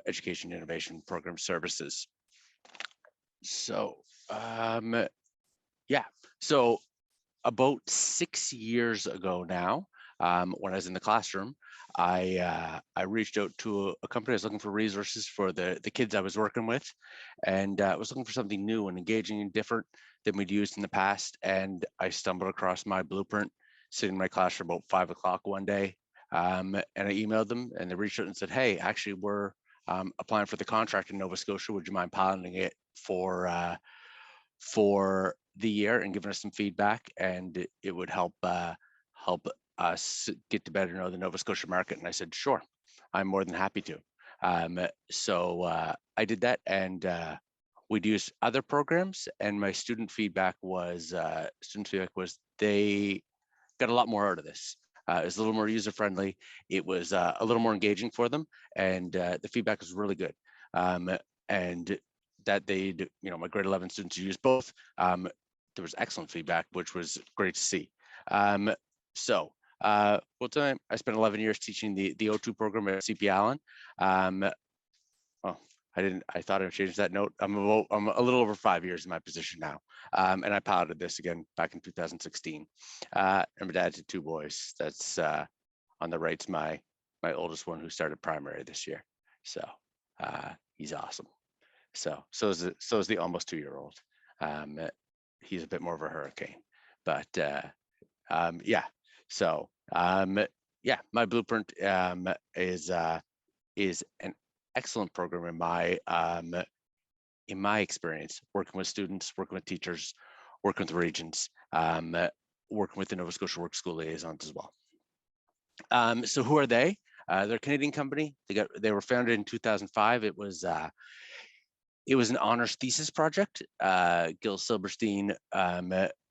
education innovation program services. So yeah, so about 6 years ago now, when I was in the classroom, I reached out to a company. I was looking for resources for the kids I was working with, and I was looking for something new and engaging and different than we'd used in the past. And I stumbled across myBlueprint sitting in my class for about 5 o'clock one day, and I emailed them, and they reached out and said, "Hey, actually, we're applying for the contract in Nova Scotia. Would you mind piloting it for the year and giving us some feedback, and it would help us get to better know the Nova Scotia market?" And I said, "Sure, I'm more than happy to." So I did that, and we'd use other programs, and my student feedback was they got a lot more out of this. It was a little more user friendly. It was a little more engaging for them, and the feedback was really good. And that my grade 11 students use both. There was excellent feedback, which was great to see. Full time, I spent 11 years teaching the O2 program at CP Allen. Well, I thought I'd change that note. I'm a little over 5 years in my position now. And I piloted this again back in 2016. And my dad had two boys. That's on the right's my oldest one, who started primary this year. So he's awesome. So is the almost 2-year-old. He's a bit more of a hurricane, but yeah. So yeah, myBlueprint is an excellent program in my experience, working with students, working with teachers, working with regions, working with the Nova Scotia Work School liaisons as well. So who are they? They're a Canadian company. They were founded in 2005. It was an honors thesis project. Gil Silberstein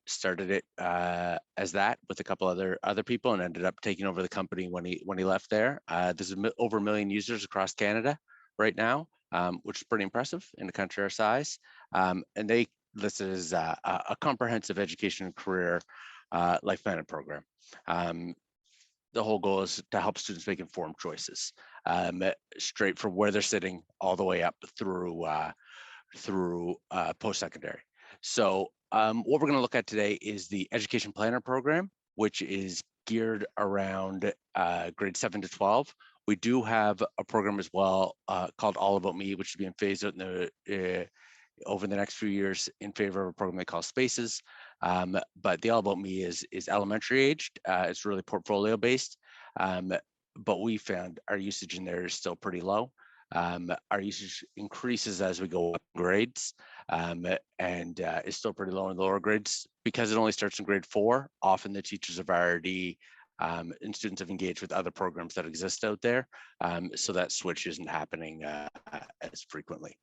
started it as that with a couple other people, and ended up taking over the company when he left there. There's over 1 million users across Canada right now, which is pretty impressive in a country our size. And they listed as a comprehensive education and career life management program. The whole goal is to help students make informed choices, straight from where they're sitting all the way up through post-secondary. So what we're going to look at today is the Education Planner program, which is geared around grades 7 to 12. We do have a program as well called All About Me, which is being phased out over the next few years in favor of a program they call Spaces. But the All About Me is elementary aged. It's really portfolio based. But we found our usage in there is still pretty low. Our usage increases as we go up in grades, and is still pretty low in the lower grades because it only starts in grade 4. Often the teachers have already and students have engaged with other programs that exist out there, so that switch isn't happening as frequently.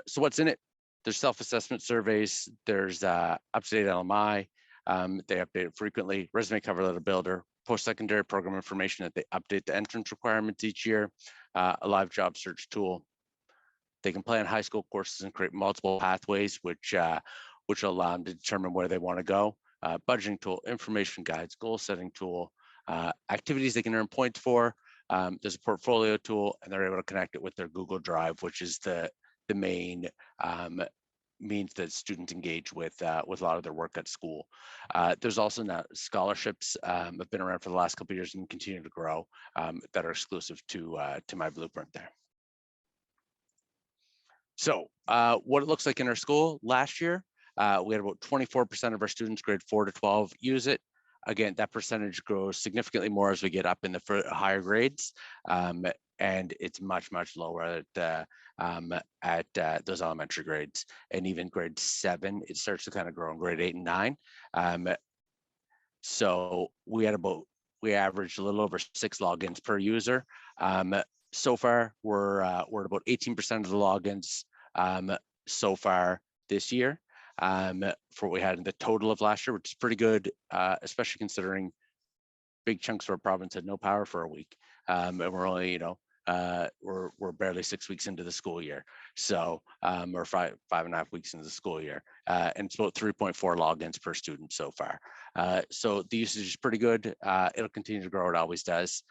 So what's in it? There's self-assessment surveys. There's up-to-date LMI. They update it frequently. Resume cover letter builder. Post-secondary program information that they update the entrance requirements each year. A live job search tool. They can plan high school courses and create multiple pathways, which will allow them to determine where they want to go. Budgeting tool, information guides, goal setting tool, activities they can earn points for. There's a portfolio tool, and they're able to connect it with their Google Drive, which is the main means that students engage with a lot of their work at school. There's also now scholarships have been around for the last couple of years and continue to grow, that are exclusive to myBlueprint there. So what it looks like in our school last year, we had about 24% of our students grade 4 to 12 use it. Again, that percentage grows significantly more as we get up in the higher grades, and it's much lower at those elementary grades. And even grade 7, it starts to kind of grow in grade 8 and 9. So we averaged a little over 6 logins per user. So far, we're at about 18% of the logins so far this year, for what we had in the total of last year, which is pretty good, especially considering big chunks of our province had no power for a week, and we're only we're barely 6 weeks into the school year, so or five and a half weeks into the school year, and it's about 3.4 logins per student so far. So the usage is pretty good. It'll continue to grow. It always does.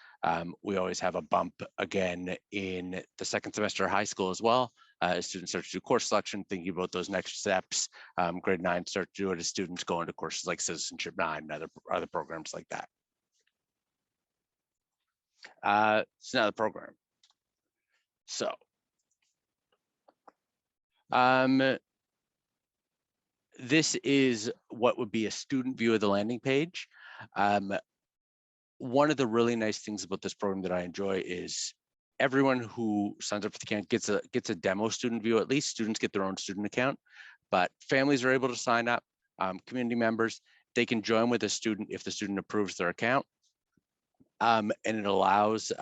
We always have a bump again in the second semester of high school as well. As students start to do course selection, thinking about those next steps. Grade 9 start to do it as students go into courses like Citizenship 9 and other programs like that. It's now the program. So this is what would be a student view of the landing page. One of the really nice things about this program that I enjoy is everyone who signs up for the account gets a demo student view. At least students get their own student account, but families are able to sign up. Community members, they can join with a student if the student approves their account, and it allows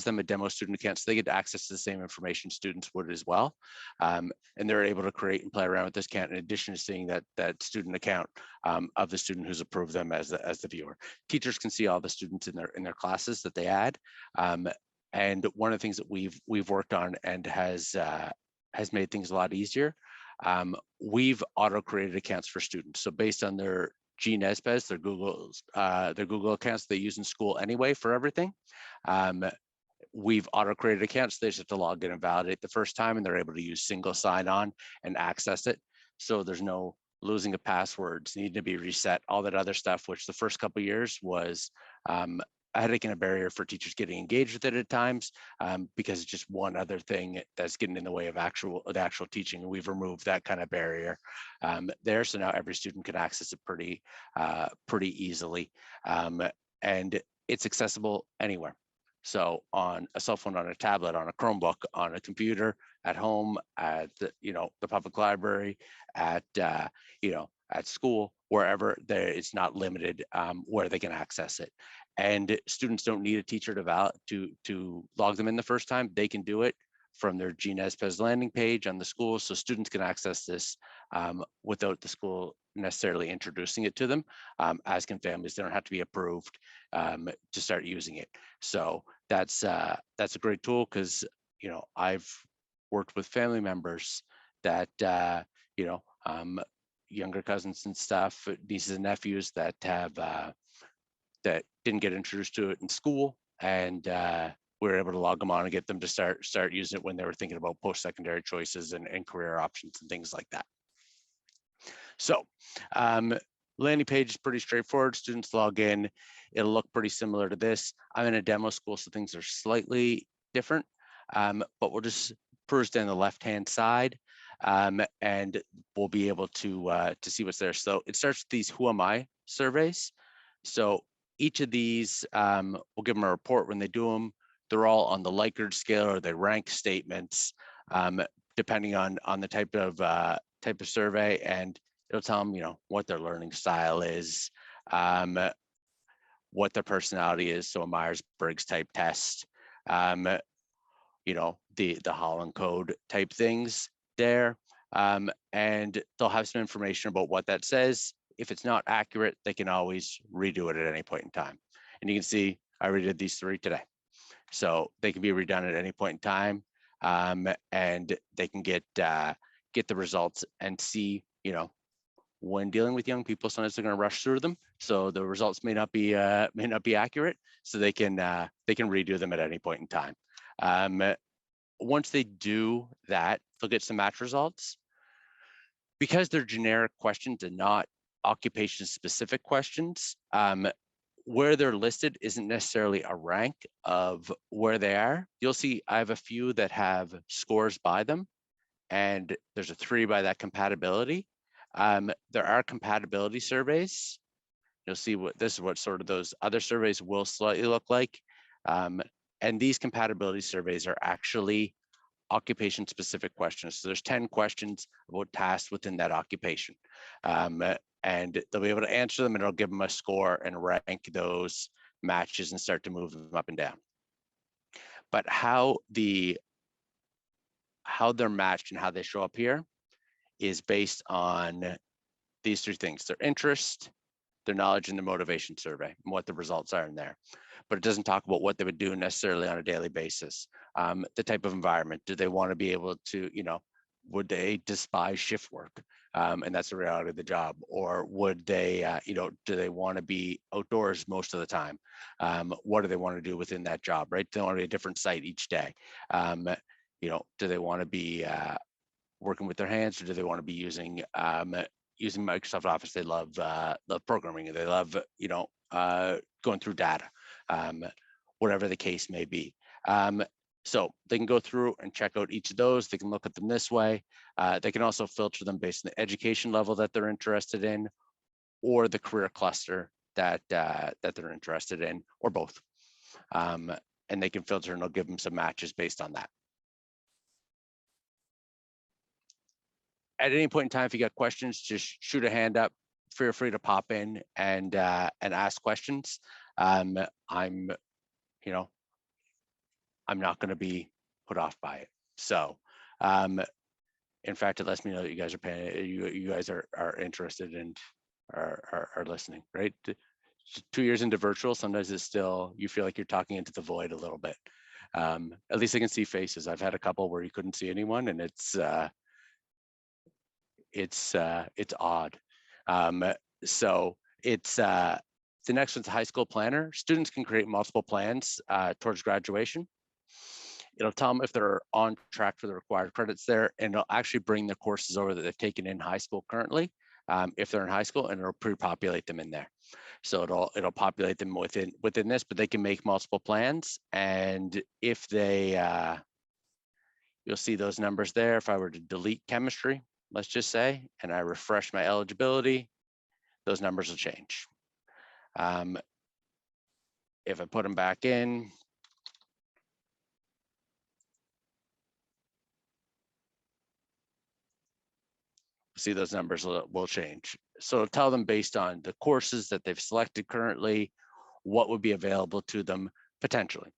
them a demo student account, so they get access to the same information students would as well, and they're able to create and play around with this account in addition to seeing that student account of the student who's approved them as the viewer. Teachers can see all the students in their classes that they add, and one of the things that we've worked on and has made things a lot easier. We've auto-created accounts for students, so based on their GNSPES, their Google accounts they use in school anyway for everything. We've auto-created accounts. They just have to log in and validate the first time, and they're able to use single sign-on and access it. So there's no losing of passwords, needing to be reset, all that other stuff, which the first couple of years was a headache and a barrier for teachers getting engaged with it at times, because it's just one other thing that's getting in the way of the actual teaching. And we've removed that kind of barrier there. So now every student can access it pretty easily. And it's accessible anywhere. So on a cell phone, on a tablet, on a Chromebook, on a computer, at home, at the public library, at at school, wherever it's not limited where they can access it. And students don't need a teacher to log them in the first time. They can do it from their GNSPES landing page on the school, so students can access this without the school necessarily introducing it to them, as can families. They don't have to be approved to start using it. So that's a great tool, because I've worked with family members that younger cousins and stuff, nieces and nephews that have that didn't get introduced to it in school, and we were able to log them on and get them to start using it when they were thinking about post-secondary choices and career options and things like that. So landing page is pretty straightforward. Students log in. It'll look pretty similar to this. I'm in a demo school, so things are slightly different, but we'll just peruse down the left-hand side, and we'll be able to see what's there. So it starts with these Who Am I surveys. So each of these, we'll give them a report when they do them. They're all on the Likert scale, or they rank statements, depending on the type of survey, and it'll tell them, what their learning style is, what their personality is. So a Myers-Briggs type test, the Holland code type things there, and they'll have some information about what that says. If it's not accurate, they can always redo it at any point in time. And you can see I redid these 3 today. So they can be redone at any point in time, and they can get the results and see, when dealing with young people, sometimes they're going to rush through them, so the results may not be accurate. So they can redo them at any point in time. Once they do that, they'll get some match results. Because they're generic questions and not occupation specific questions, where they're listed isn't necessarily a rank of where they are. You'll see I have a few that have scores by them, and there's a 3 by that compatibility. There are compatibility surveys. You'll see this is what sort of those other surveys will slightly look like. And these compatibility surveys are actually occupation specific questions. So there's 10 questions about tasks within that occupation. And they'll be able to answer them, and it'll give them a score and rank those matches and start to move them up and down. But how they're matched and how they show up here is based on these 3 things: their interest, their knowledge and their motivation survey and what the results are in there. But it doesn't talk about what they would do necessarily on a daily basis. The type of environment, do they want to be able to, would they despise shift work? And that's the reality of the job. Or would they, do they want to be outdoors most of the time? What do they want to do within that job, right? Do they want to be a different site each day? Do they want to be working with their hands, or do they want to be using Microsoft Office? They love programming, they love going through data, whatever the case may be. So they can go through and check out each of those. They can look at them this way. They can also filter them based on the education level that they're interested in, or the career cluster that they're interested in, or both. And they can filter, and it'll give them some matches based on that. At any point in time, if you got questions, just shoot a hand up. Feel free to pop in and ask questions. I'm not going to be put off by it. So, in fact, it lets me know that you guys are paying. You guys are interested and are listening, right? 2 years into virtual, sometimes it's still, you feel like you're talking into the void a little bit. At least I can see faces. I've had a couple where you couldn't see anyone, and it's odd. So it's the next one's a high school planner. Students can create multiple plans towards graduation. It'll tell them if they're on track for the required credits there, and it'll actually bring the courses over that they've taken in high school currently, if they're in high school, and it'll pre-populate them in there. So it'll populate them within this, but they can make multiple plans, and if they you'll see those numbers there. If I were to delete chemistry, let's just say, and I refresh my eligibility, those numbers will change. If I put them back in, see those numbers will change. So it'll tell them based on the courses that they've selected currently, what would be available to them potentially.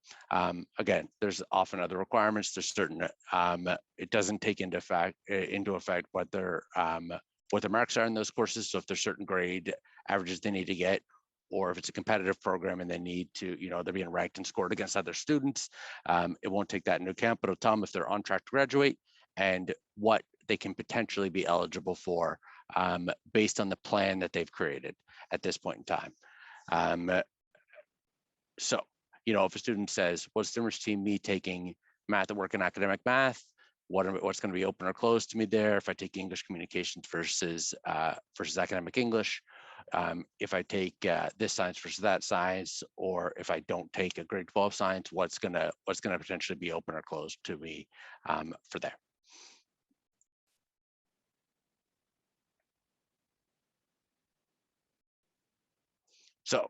Again, there's often other requirements. There's certain, it doesn't take into effect what their marks are in those courses. So if there's certain grade averages they need to get, or if it's a competitive program and they need to, they're being ranked and scored against other students, it won't take that into account, but it'll tell them if they're on track to graduate and what they can potentially be eligible for based on the plan that they've created at this point in time. So, if a student says, what's the difference between me taking math at work and academic math? What's going to be open or closed to me there if I take English communications versus academic English? If I take this science versus that science, or if I don't take a grade 12 science, what's gonna potentially be open or closed to me for there? So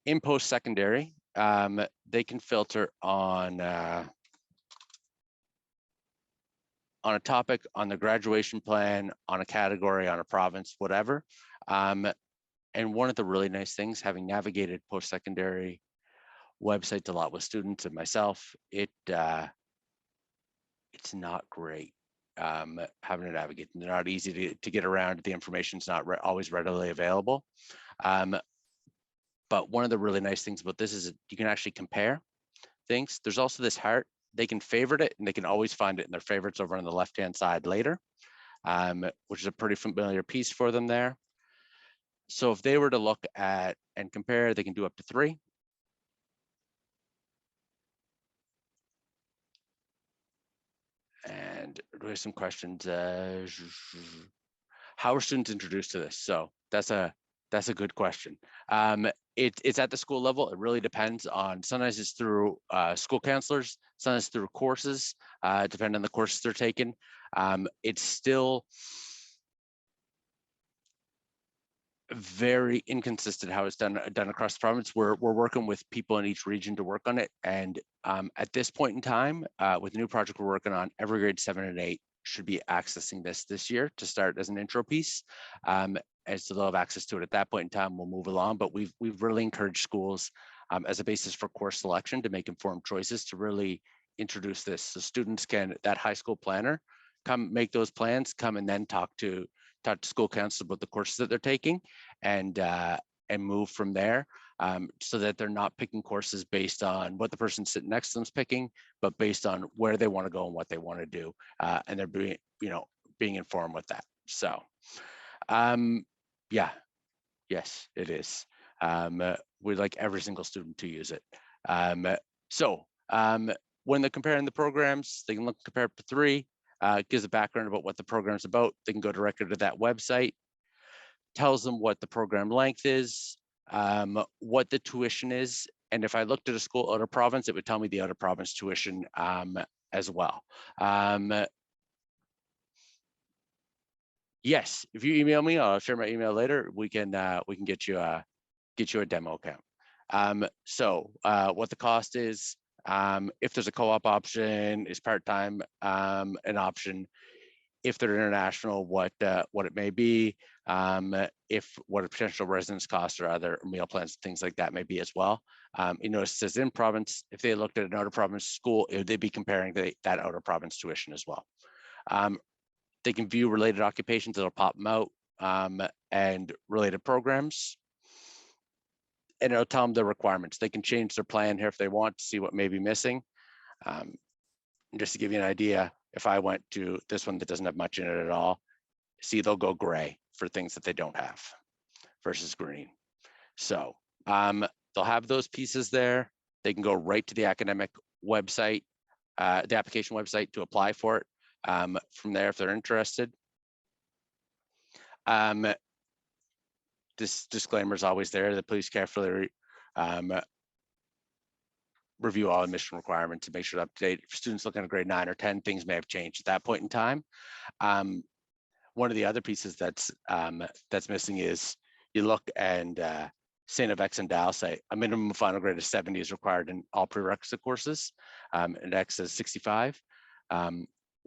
in post-secondary, they can filter on a topic, on the graduation plan, on a category, on a province, whatever. And one of the really nice things, having navigated post-secondary websites a lot with students and myself, it's not great having to navigate. They're not easy to get around. The information's not always readily available. But one of the really nice things about this is you can actually compare things. There's also this heart. They can favorite it, and they can always find it in their favorites over on the left-hand side later, which is a pretty familiar piece for them there. So if they were to look at and compare, they can do up to 3. And we have some questions. How are students introduced to this? So that's a good question. It's at the school level. It really depends on, sometimes it's through school counselors, sometimes through courses, depending on the courses they're taking. It's still very inconsistent how it's done across the province. We're working with people in each region to work on it. And at this point in time, with the new project we're working on, every grade 7 and 8 should be accessing this year to start as an intro piece. And so they'll have access to it at that point in time. We'll move along, but we've really encouraged schools as a basis for course selection to make informed choices to really introduce this. So students can, that high school planner, come make those plans, come and then talk to school council about the courses that they're taking, and move from there, so that they're not picking courses based on what the person sitting next to them is picking, but based on where they want to go and what they want to do, and they're being informed with that. So yeah, yes, it is. We'd like every single student to use it. When they're comparing the programs, they can compare up to 3. Gives a background about what the program's about. They can go directly to that website, tells them what the program length is, what the tuition is. And if I looked at a school out of province, it would tell me the out of province tuition as well. Yes, if you email me, I'll share my email later. We can get you a demo account. What the cost is, if there's a co-op option, is part-time an option? If they're international, what it may be, what a potential residence cost or other meal plans, things like that may be as well. You notice it says in province. If they looked at an out of province school, they'd be comparing that out of province tuition as well. They can view related occupations, it'll pop them out, and related programs, and it'll tell them the requirements. They can change their plan here if they want to see what may be missing. Just to give you an idea, if I went to this one that doesn't have much in it at all, see, they'll go gray for things that they don't have versus green. So they'll have those pieces there. They can go right to the academic website, the application website, to apply for it. From there, if they're interested. This disclaimer is always there that please carefully review all admission requirements to make sure they're up to date. For students looking at grade 9 or 10, things may have changed at that point in time. One of the other pieces that's missing is you look and St. of X and Dow say a minimum final grade of 70 is required in all prerequisite courses, and X is 65.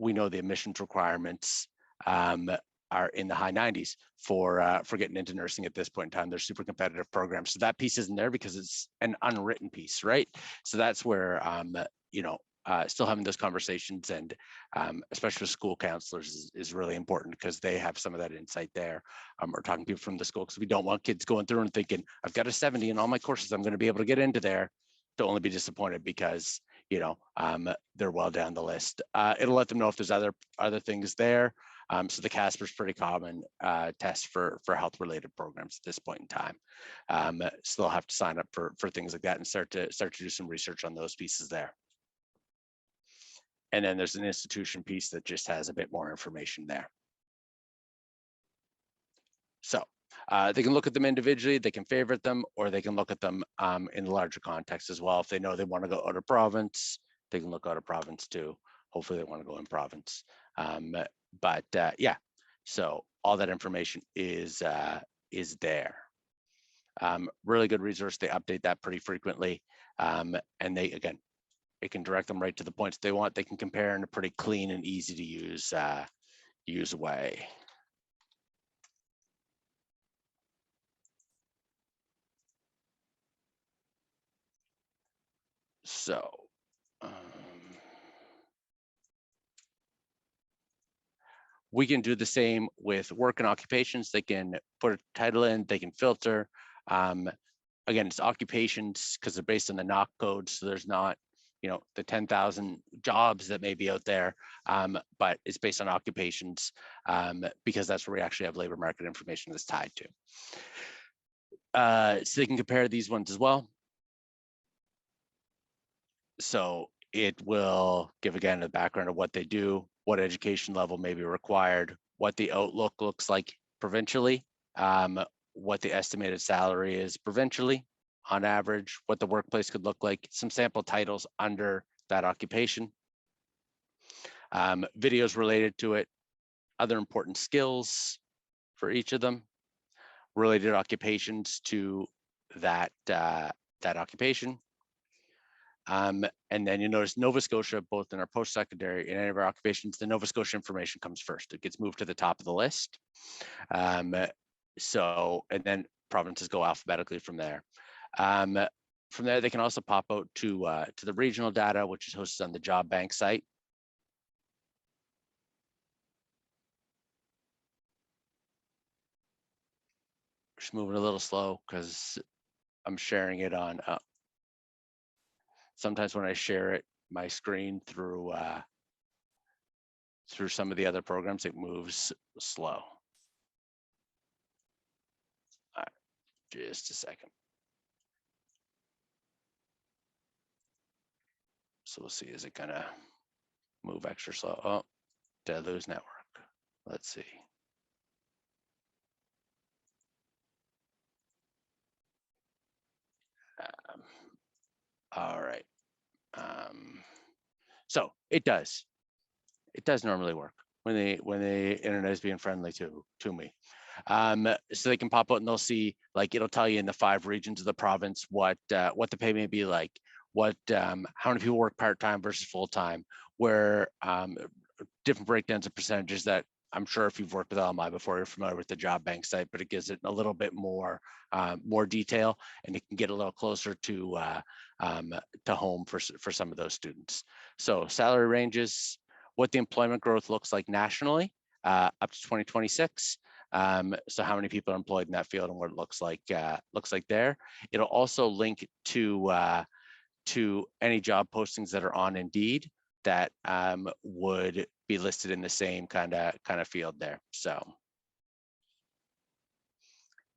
We know the admissions requirements are in the high 90s for getting into nursing at this point in time. They're super competitive programs. So that piece isn't there because it's an unwritten piece, right? So that's where, still having those conversations, and especially with school counselors is really important, because they have some of that insight there, or talking to people from the school, because we don't want kids going through and thinking, I've got a 70 in all my courses, I'm going to be able to get into there, to only be disappointed because they're well down the list. It'll let them know if there's other things there. So the CASPER is pretty common test for health related programs at this point in time. So they'll have to sign up for things like that and start to do some research on those pieces there. And then there's an institution piece that just has a bit more information there. So they can look at them individually, they can favorite them, or they can look at them in the larger context as well. If they know they want to go out of province, they can look out of province too. Hopefully they want to go in province. Yeah, so all that information is there. Really good resource. They update that pretty frequently. And it can direct them right to the points they want. They can compare in a pretty clean and easy to use way. So we can do the same with work and occupations. They can put a title in, they can filter. Again, it's occupations because they're based on the NOC code. So there's not, the 10,000 jobs that may be out there, but it's based on occupations because that's where we actually have labor market information that's tied to. So they can compare these ones as well. So it will give, again, a background of what they do, what education level may be required, what the outlook looks like provincially, what the estimated salary is provincially on average, what the workplace could look like, some sample titles under that occupation, videos related to it, other important skills for each of them, related occupations to that occupation. And then you notice Nova Scotia, both in our post-secondary and any of our occupations, the Nova Scotia information comes first. It gets moved to the top of the list. And then provinces go alphabetically from there. From there, they can also pop out to the regional data, which is hosted on the job bank site. Just moving a little slow because I'm sharing it on. Sometimes when I share it, my screen through some of the other programs, it moves slow. All right, just a second. So we'll see, is it gonna move extra slow? Oh, did I lose network? Let's see. All right. So it does normally work when the internet is being friendly to me. So they can pop out and they'll see, like, it'll tell you in the 5 regions of the province what the pay may be like, what how many people work part-time versus full-time, where different breakdowns of percentages that I'm sure if you've worked with LMI before, you're familiar with the job bank site, but it gives it a little bit more detail, and it can get a little closer to home for some of those students. So salary ranges, what the employment growth looks like nationally up to 2026. So how many people are employed in that field and what it looks like there. It'll also link to any job postings that are on Indeed that would be listed in the same kind of field there. So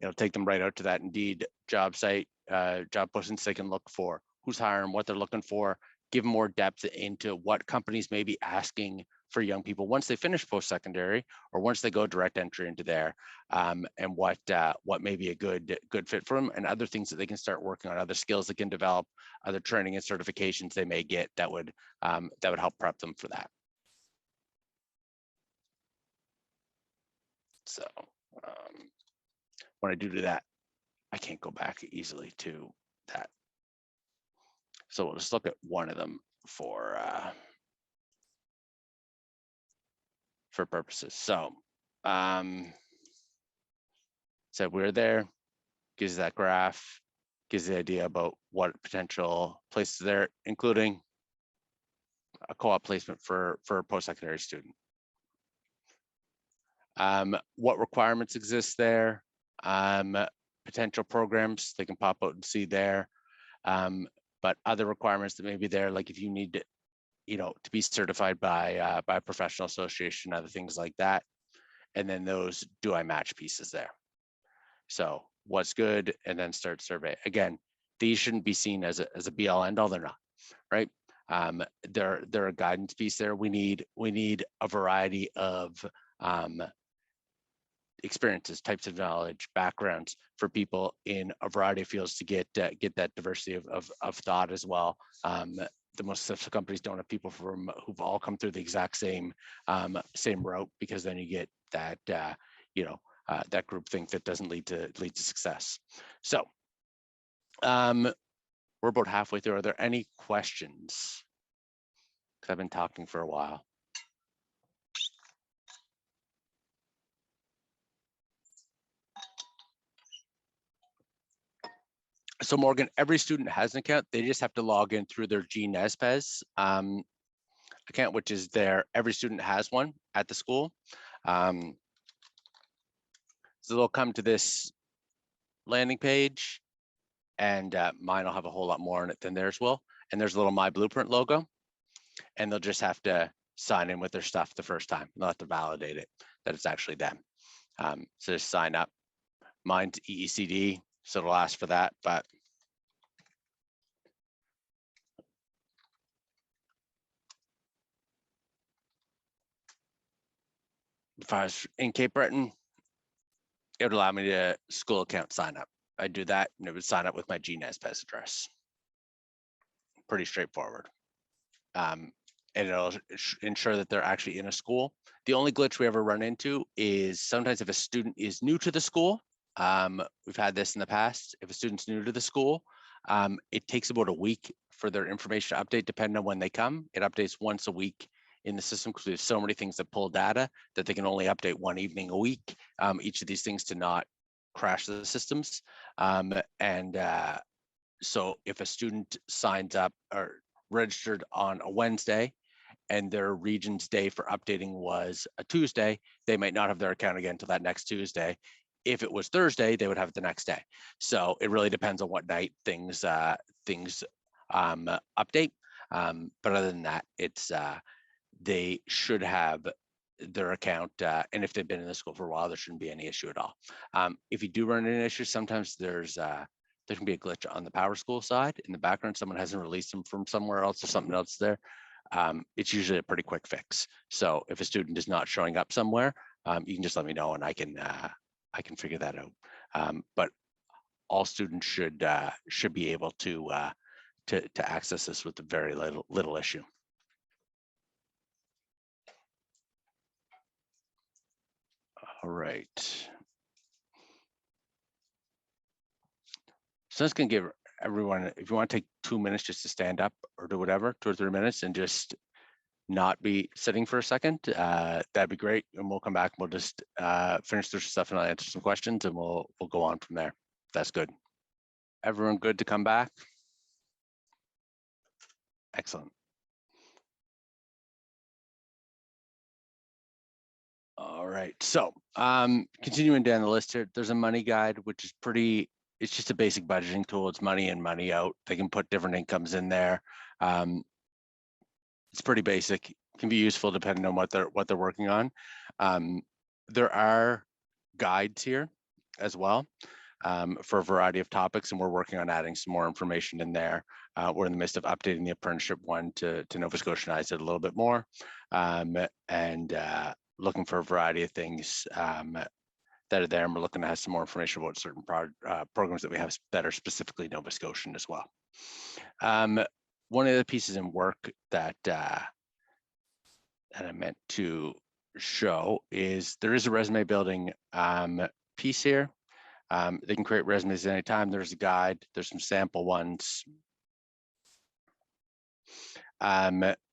it'll take them right out to that Indeed job site, job postings. They can look for who's hiring, what they're looking for, give more depth into what companies may be asking for young people once they finish post-secondary or once they go direct entry into there, and what may be a good fit for them, and other things that they can start working on, other skills they can develop, other training and certifications they may get that would help prep them for that. So when I do that, I can't go back easily to that. So we'll just look at one of them for purposes. So we're there, gives that graph, gives the idea about what potential places there, including a co-op placement for a post-secondary student. What requirements exist there, potential programs they can pop out and see there, but other requirements that may be there, like if you need to, to be certified by a professional association, other things like that. And then those do I match pieces there. So what's good, and then start survey. Again, these shouldn't be seen as a be all end all. They're not, right? They're a guidance piece there. We need a variety of experiences, types of knowledge, backgrounds for people in a variety of fields to get that diversity of thought as well. The most successful companies don't have people who've all come through the exact same route, because then you get that that group think that doesn't lead to success. So we're about halfway through. Are there any questions? Because I've been talking for a while. So Morgan, every student has an account. They just have to log in through their GNSPES account, which is every student has one at the school. So they'll come to this landing page, and mine will have a whole lot more on it than theirs will. And there's a little myBlueprint logo, and they'll just have to sign in with their stuff the first time. They'll have to validate it that it's actually them. So just sign up. Mine's EECD, so it'll ask for that, but if I was in Cape Breton, it would allow me to school account sign up. I'd do that, and it would sign up with my GNSPES address. Pretty straightforward. And it'll ensure that they're actually in a school. The only glitch we ever run into is sometimes if a student is new to the school, we've had this in the past, if a student's new to the school, it takes about a week for their information to update, depending on when they come. It updates once a week in the system because we have so many things that pull data that they can only update one evening a week, each of these things to not crash the systems. So if a student signs up or registered on a Wednesday and their region's day for updating was a Tuesday, they might not have their account again until that next Tuesday. if it was Thursday, they would have it the next day. So it really depends on what night things update. But other than that, it's they should have their account, and if they've been in the school for a while, there shouldn't be any issue at all. If you do run into issues, sometimes there can be a glitch on the Power School side in the background. Someone hasn't released them from somewhere else or something else there. It's usually a pretty quick fix. So if a student is not showing up somewhere, you can just let me know and I can figure that out. But all students should be able to access this with very little issue. All right. So that's going to give everyone, if you want to take 2 minutes just to stand up or do whatever, 2 or 3 minutes, and just not be sitting for a second, that'd be great. And we'll come back and we'll just finish this stuff and I'll answer some questions and we'll go on from there. That's good. Everyone good to come back? Excellent. All right, so continuing down the list here, there's a money guide, which is it's just a basic budgeting tool. It's money in, money out. They can put different incomes in there. It's pretty basic, can be useful depending on what they're working on. There are guides here as well for a variety of topics, and we're working on adding some more information in there. We're in the midst of updating the apprenticeship one to Nova Scotianize it a little bit more, and looking for a variety of things that are there, and we're looking to have some more information about certain programs that we have that are specifically Nova Scotian as well. One of the pieces in work that I meant to show is there is a resume building piece here. They can create resumes at any time. There's a guide. There's some sample ones.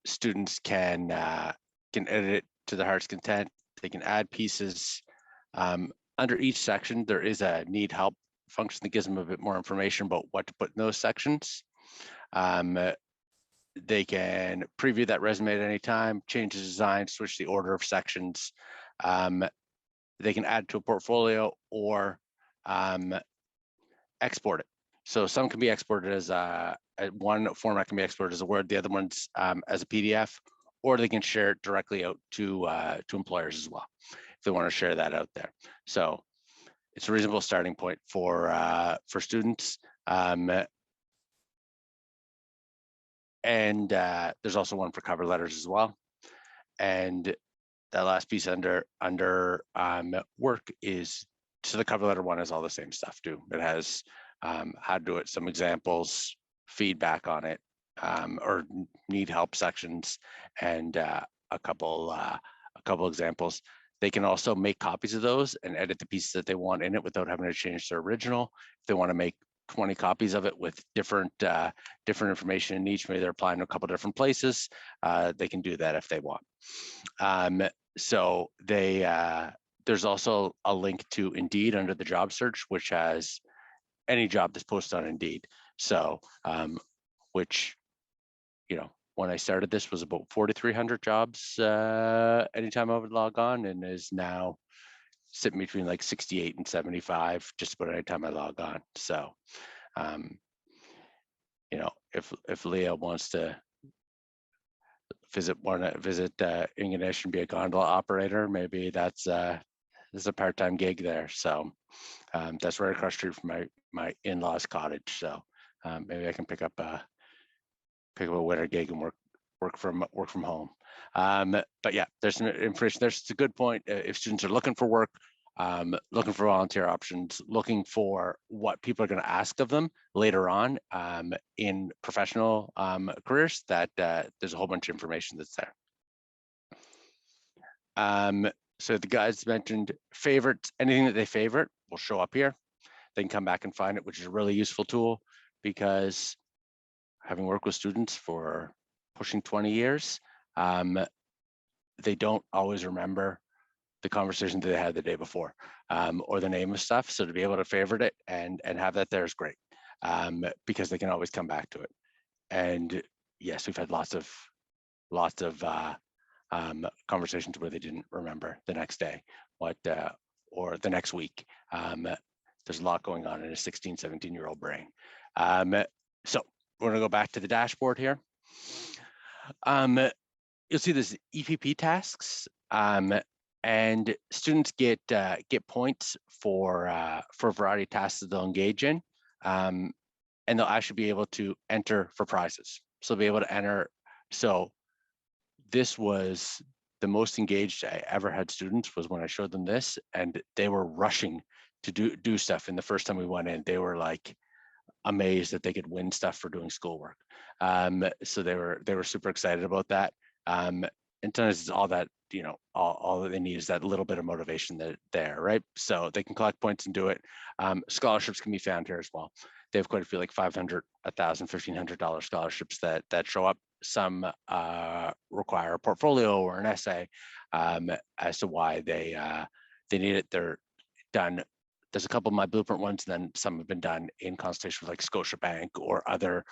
Students can edit it to their heart's content. They can add pieces. Under each section, there is a need help function that gives them a bit more information about what to put in those sections. They can preview that resume at any time, change the design, switch the order of sections. They can add to a portfolio or export it. So some can be exported as one format can be exported as a Word, the other one's as a PDF, or they can share it directly out to employers as well if they want to share that out there. So it's a reasonable starting point for students. And there's also one for cover letters as well. And that last piece under work is, so the cover letter one has all the same stuff too. It has how to do it, some examples, feedback on it, or need help sections, and a couple examples. They can also make copies of those and edit the pieces that they want in it without having to change their original. If they want to make 20 copies of it with different information in each, maybe they're applying to a couple different places, they can do that if they want. So there's also a link to Indeed under the job search, which has any job that's posted on Indeed. So which, when I started this was about 4,300 jobs anytime I would log on, and is now sitting between like 68 and 75 just about any time I log on. So if Leah wants to visit Ingonish and be a gondola operator, maybe that's a part-time gig there. So that's right across the street from my in-laws cottage. So maybe I can pick up a winter gig and work from home. But yeah, there's some information there. It's a good point. If students are looking for work, looking for volunteer options, looking for what people are going to ask of them later on in professional careers, that there's a whole bunch of information that's there. So the guys mentioned favorites, anything that they favorite will show up here. They can come back and find it, which is a really useful tool, because having worked with students for pushing 20 years, they don't always remember the conversation that they had the day before, or the name of stuff. So to be able to favorite it and have that there is great, because they can always come back to it. And yes, we've had lots of conversations where they didn't remember the next day or the next week There's a lot going on in a 16, 17-year-old brain. So we're gonna go back to the dashboard here. You'll see this EPP tasks, and students get points for a variety of tasks that they'll engage in, and they'll actually be able to enter for prizes. So they'll be able to enter. So this was the most engaged I ever had students was when I showed them this, and they were rushing to do stuff. And the first time we went in, they were like amazed that they could win stuff for doing schoolwork. So they were super excited about that. And sometimes it's all that, all that they need is that little bit of motivation there, right? So they can collect points and do it. Scholarships can be found here as well. They have quite a few, like $500, $1,000, $1,500 scholarships that show up. Some require a portfolio or an essay as to why they need it. They're done. There's a couple of myBlueprint ones, and then some have been done in consultation with like Scotiabank or other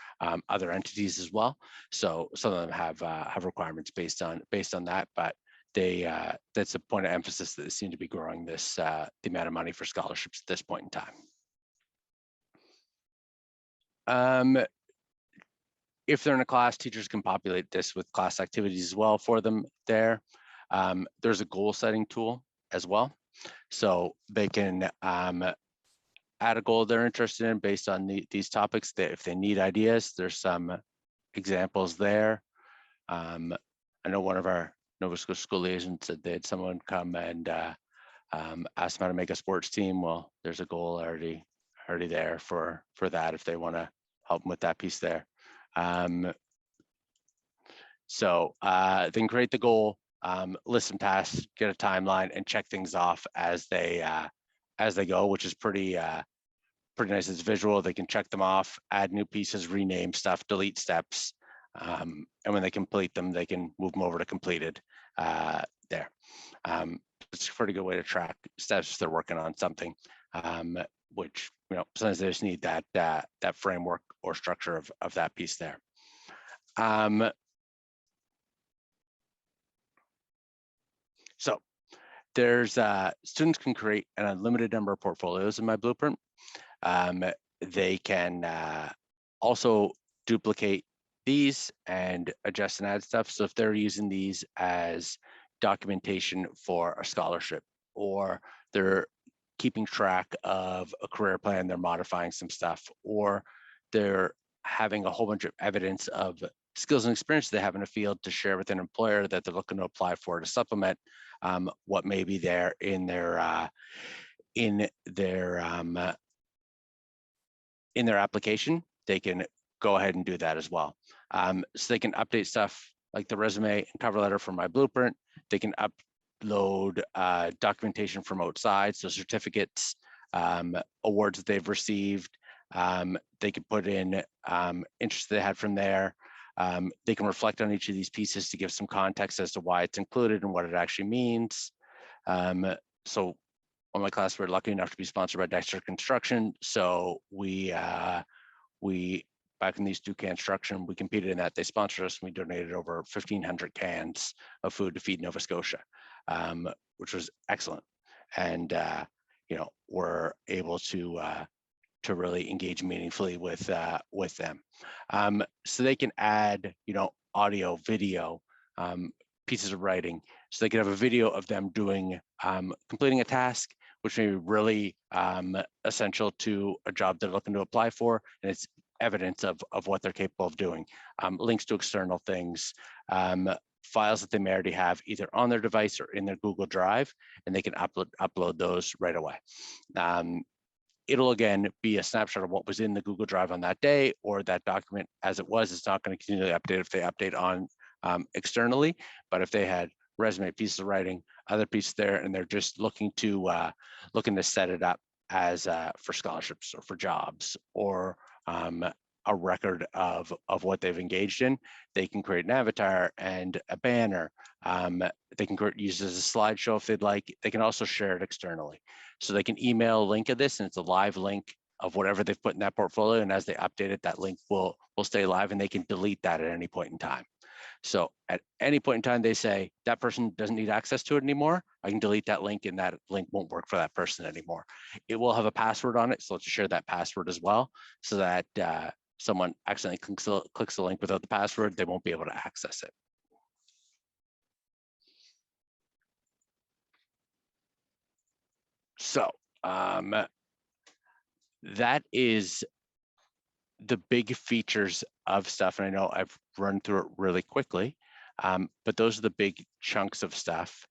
entities as well. So some of them have requirements based on that, but that's a point of emphasis that they seem to be growing this the amount of money for scholarships at this point in time. If they're in a class, teachers can populate this with class activities as well for them there. There's a goal setting tool as well. So they can add a goal they're interested in based on these topics. If they need ideas, there's some examples there. I know one of our Nova Scotia school liaisons said they had someone come and ask them how to make a sports team. Well, there's a goal already there for that if they want to help them with that piece there. So they can create the goal, list some tasks, get a timeline, and check things off as they go, which is pretty nice. It's visual. They can check them off, add new pieces, rename stuff, delete steps, and when they complete them, they can move them over to completed there. It's a pretty good way to track steps if they're working on something, which sometimes they just need that framework or structure of that piece there. So there's students can create an unlimited number of portfolios in myBlueprint. They can also duplicate these and adjust and add stuff. So if they're using these as documentation for a scholarship, or they're keeping track of a career plan, they're modifying some stuff, or they're having a whole bunch of evidence of skills and experience they have in a field to share with an employer that they're looking to apply for to supplement what may be there in their application. They can go ahead and do that as well. So they can update stuff like the resume and cover letter from myBlueprint. They can upload documentation from outside, so certificates, awards that they've received. They can put in interest they had from there. They can reflect on each of these pieces to give some context as to why it's included and what it actually means. So on my class, we're lucky enough to be sponsored by Dexter Construction. So we back in these Duke Construction, we competed in that. They sponsored us, and we donated over 1,500 cans of food to feed Nova Scotia, which was excellent. And we're able to really engage meaningfully with them. So they can add, audio, video, pieces of writing. So they can have a video of them doing, completing a task, which may be really essential to a job they're looking to apply for, and it's evidence of what they're capable of doing. Links to external things, files that they may already have either on their device or in their Google Drive, and they can upload those right away. It'll again be a snapshot of what was in the Google Drive on that day, or that document as it was. It's not going to continually update if they update on externally, but if they had resume, pieces of writing, other pieces there, and they're just looking to set it up as for scholarships or for jobs, or a record of what they've engaged in, they can create an avatar and a banner. They can use it as a slideshow if they'd like. They can also share it externally. So they can email a link of this, and it's a live link of whatever they've put in that portfolio. And as they update it, that link will stay live, and they can delete that at any point in time. So at any point in time, they say that person doesn't need access to it anymore, I can delete that link and that link won't work for that person anymore. It will have a password on it, so let's share that password as well, so that someone accidentally clicks the link without the password, they won't be able to access it. So that is the big features of stuff. And I know I've run through it really quickly, but those are the big chunks of stuff.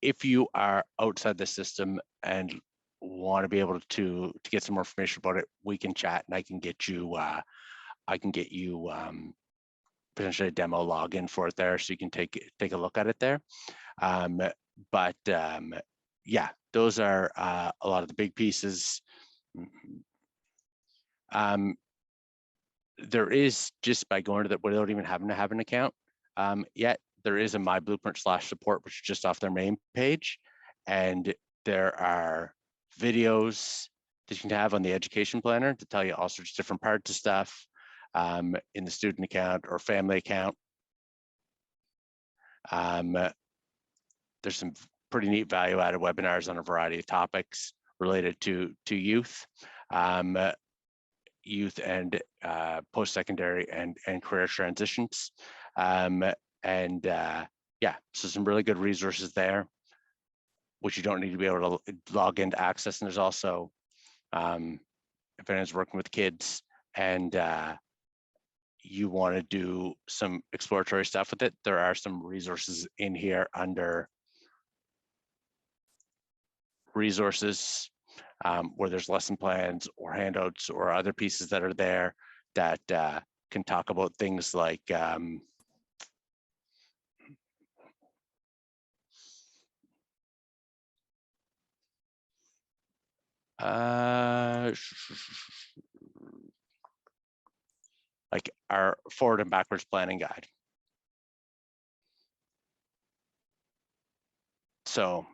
If you are outside the system and want to be able to get some more information about it, we can chat and I can get you potentially a demo login for it there, so you can take a look at it there. Yeah, those are a lot of the big pieces. There is, just by going to that without even having to have an account yet, there is a myBlueprint/support, which is just off their main page, and there are videos that you can have on the education planner to tell you all sorts of different parts of stuff in the student account or family account. There's some pretty neat value-added webinars on a variety of topics related to youth, youth and post-secondary and career transitions. Yeah, so some really good resources there, which you don't need to be able to log in to access. And there's also, if anyone's working with kids and you want to do some exploratory stuff with it, there are some resources in here under resources where there's lesson plans or handouts or other pieces that are there that can talk about things like like our forward and backwards planning guide. So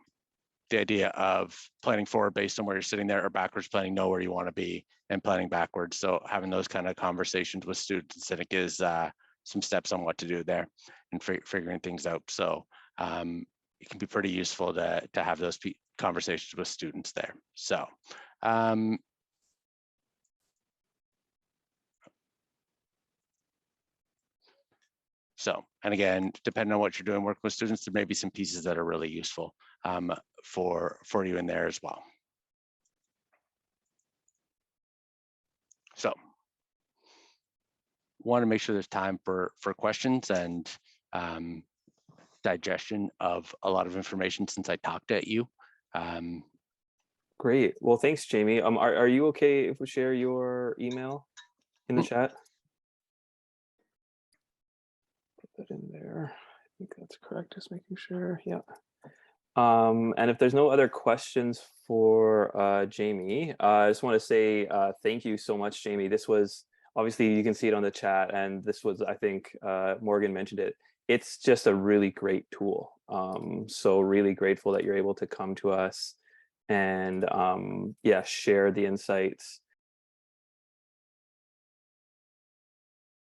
the idea of planning forward based on where you're sitting there, or backwards planning, know where you want to be, and planning backwards. So having those kind of conversations with students, I think, is some steps on what to do there and figuring things out. So it can be pretty useful to have those conversations with students there. So and again, depending on what you're doing, working with students, there may be some pieces that are really useful for you in there as well. So want to make sure there's time for questions and digestion of a lot of information since I talked at you. Great. Well, thanks, Jamie. Are you okay if we share your email in the chat? Put that in there. I think that's correct. Just making sure. Yeah. And if there's no other questions for Jamie, I just want to say thank you so much, Jamie. This was, obviously you can see it on the chat, and this was, I think Morgan mentioned it. It's just a really great tool. So really grateful that you're able to come to us and yeah, share the insights